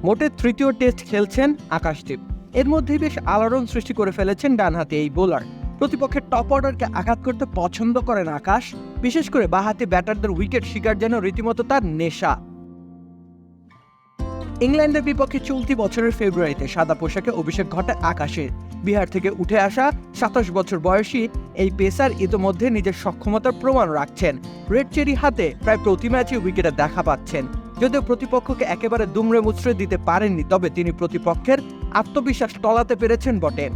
মোটে তৃতীয় টেস্ট খেলছেন আকাশদীপ। এর মধ্যেই বেশ আলোড়ন সৃষ্টি করে ফেলেছেন ডানহাতি এই বোলার। প্রতিপক্ষের টপ অর্ডারকে আঘাত করতে পছন্দ করেন আকাশ, বিশেষ করে বাঁহাতি ব্যাটারদের উইকেট শিকার যেন রীতিমতো তার নেশা। ইংল্যান্ডের বিপক্ষে চলতি বছরের ফেব্রুয়ারিতে সাদা পোশাকে অভিষেক ঘটে আকাশের। বিহার থেকে উঠে আসা 27 বছর বয়সী এই পেসার ইতোমধ্যে নিজের সক্ষমতার প্রমাণ রাখছেন। রেড চেরি হাতে প্রায় প্রতি ম্যাচে উইকেটে দেখা পাচ্ছেন। যদিও প্রতিপক্ষকে একেবারে দুমড়ে মুচড়ে দিতে পারেননি, তবে তিনি প্রতিপক্ষের আত্মবিশ্বাস টলাতে পেরেছেন বটে।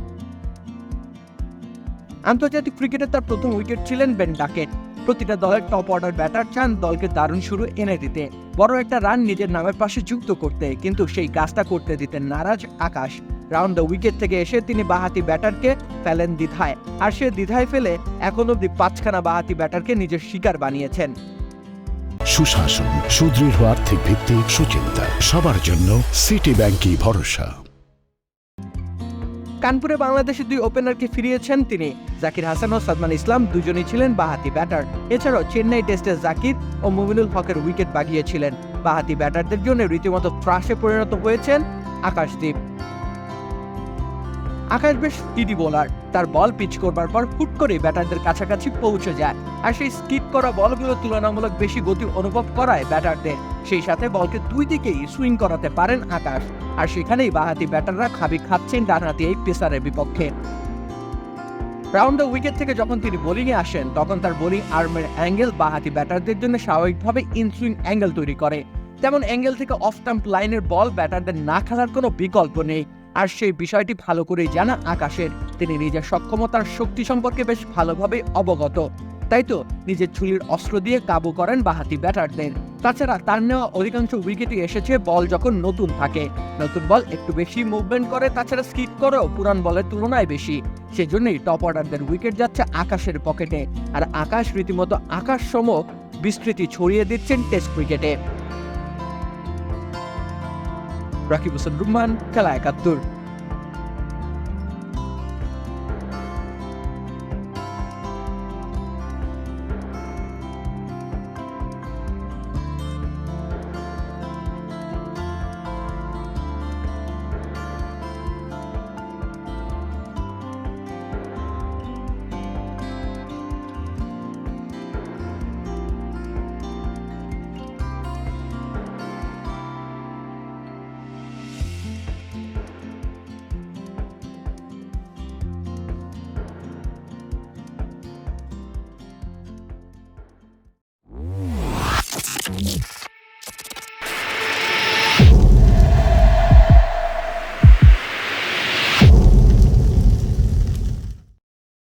আন্তর্জাতিক ক্রিকেটে তার প্রথম উইকেট ছিলেন বেন ডাকেট। প্রতিটা দলের টপ অর্ডার ব্যাটার চান দলকে দারুণ শুরু এনে দিতে, বড় একটা রান নিজের নামের পাশে যুক্ত করতে, কিন্তু সেই কাজটা করতে দিতেন নারাজ আকাশ। রাউন্ড দ্য উইকেট থেকে এসে তিনি বাঁহাতি ব্যাটারকে ফেলেন দ্বিধায়, আর সে দ্বিধায় ফেলে এখন অব্দি 5খানা বাঁহাতি ব্যাটারকে নিজের শিকার বানিয়েছেন। সুশাসন, সুদৃঢ় আর্থিক ভিত্তি, সুচিন্তা, সবার জন্য সিটি ব্যাংকই ভরসা। কানপুরে বাংলাদেশের 2 ওপেনারকে ফিরিয়েছেন তিনি। জাকির হাসান ও সাদমান ইসলাম দুজনেই ছিলেন বাঁহাতি ব্যাটার। এছাড়াও চেন্নাই টেস্টে জাকির ও মুমিনুল হকের উইকেট বাগিয়েছিলেন। বাঁহাতি ব্যাটারদের জন্য রীতিমতো ত্রাসে পরিণত হয়েছেন আকাশদীপ। আকাশ বেশ স্পিডি বোলার। তার বল পিচ করবার পর হুট করে ব্যাটারদের কাছাকাছি পৌঁছে যায়, আর সেই স্কিপ করা বলগুলো তুলনামূলক বেশি গতি অনুভব করায় ব্যাটারদের। সেই সাথে বলকে 2 দিকেই সুইং করাতে পারেন আকাশ, আর সেখানেই বাঁহাতি ব্যাটাররা খাবি খাচ্ছেন ডানহাতি এই পেসারের বিপক্ষে। রাউন্ড দ্য উইকেট থেকে যখন তিনি বোলিংয়ে আসেন, তখন তার বোলিং আর্মের অ্যাঙ্গেল বাঁহাতি ব্যাটারদের জন্য স্বাভাবিকভাবে ইনসুইং অ্যাঙ্গেল তৈরি করে। তেমন অ্যাঙ্গেল থেকে অফ স্টাম্প লাইনের বল ব্যাটারদের না খেলার কোনো বিকল্প নেই, আর সেই বিষয়টি ভালো করেই জানা আকাশের। তিনি নিজের সক্ষমতার শক্তি সম্পর্কে বেশ ভালোভাবে অবগত, তাই তো নিজের ঝুলির অস্ত্র দিয়ে কাবু করেন বাঁহাতি ব্যাটারদের। তাছাড়া তার নেওয়া অধিকাংশ উইকেটই এসেছে বল যখন নতুন থাকে। নতুন বল একটু বেশি মুভমেন্ট করে, তাছাড়া স্কিপ করেও পুরান বলের তুলনায় বেশি। সেজন্যই টপ অর্ডারদের উইকেট যাচ্ছে আকাশের পকেটে, আর আকাশ রীতিমতো আকাশ সম বিস্তৃতি ছড়িয়ে দিচ্ছেন টেস্ট ক্রিকেটে। রাকিব হোসেন রুম্মান, খেলা 71।